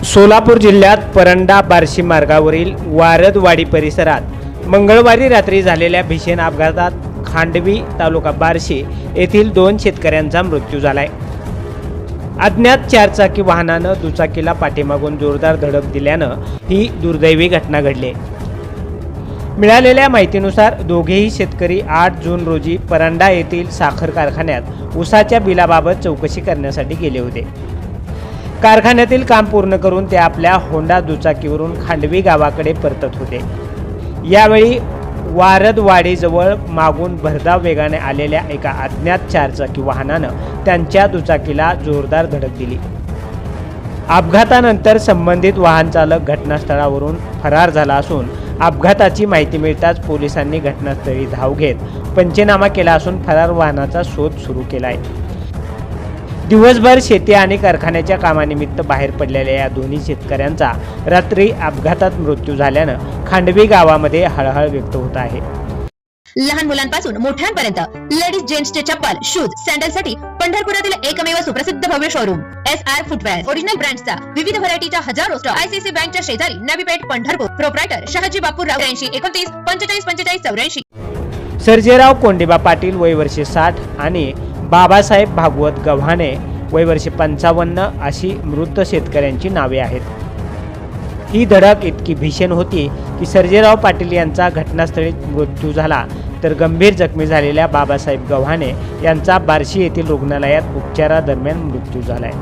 सोलापूर जिल्ह्यात परंडा बार्शी मार्गावरील वारदवाडी परिसरात मंगळवारी रात्री झालेल्या भीषण अपघातात खांडवी तालुका बार्शी येथील 2 शेतकऱ्यांचा मृत्यू झालाय। अज्ञात चारचाकी वाहनानं दुचाकीला पाठीमागून जोरदार धडक दिल्यानं ही दुर्दैवी घटना घडली। मिळालेल्या माहितीनुसार दोघेही शेतकरी 8 जून रोजी परंडा येथील साखर कारखान्यात ऊसाच्या बिलाबाबत चौकशी करण्यासाठी गेले होते। कारखान्यातील काम पूर्ण करून ते आपल्या होंडा दुचाकीवरून खांडवी गावाकडे परतत होते। यावेळी वारदवाडीजवळ मागून भरधाव वेगाने आलेल्या एका अज्ञात चारचाकी वाहनानं त्यांच्या दुचाकीला जोरदार धडक दिली। अपघातानंतर संबंधित वाहन चालक घटनास्थळावरून फरार झाला असून अपघाताची माहिती मिळताच पोलिसांनी घटनास्थळी धाव घेत पंचनामा केला असून फरार वाहनाचा शोध सुरू केला आहे। दिवसभर शेती आणि कारखान्याच्या कामानिमित्त बाहेर पडलेल्या या दोन्ही शेतकऱ्यांचा रात्री अपघातात मृत्यू झाल्यानं खांडवी गावामध्ये हळहळ व्यक्त होत आहे। लहान मुलांपासून मोठ्यांपर्यंत लेडीज जेंट्सचे चप्पल, शूज, सॅन्डलसाठी पंढरपुरातील एकमेव सुप्रसिद्ध भव्य शोरूम SR फुटवेअर। ओरिजिनल ब्रँड्सचा विविध व्हरायटीच्या हजारो स्टॉक ICC बँकच्या शेजारी नवी पेठ पंढरपूर। प्रोप्रायटर शहाजी बापूराव 83 29 45 45 84। सर्जेराव कोंडेबा पाटील वय वर्षे 60 आणि बाबासाहेब भागवत गव्हाणे वय वर्षे 55 अशी मृत शेतकऱ्यांची नावे आहेत। ही धडक इतकी भीषण होती की सर्जेराव पाटील यांचा घटनास्थळी मृत्यू झाला, तर गंभीर जखमी झालेल्या बाबासाहेब गव्हाणे यांचा बार्शी येथील रुग्णालयात उपचारादरम्यान मृत्यू झालाय।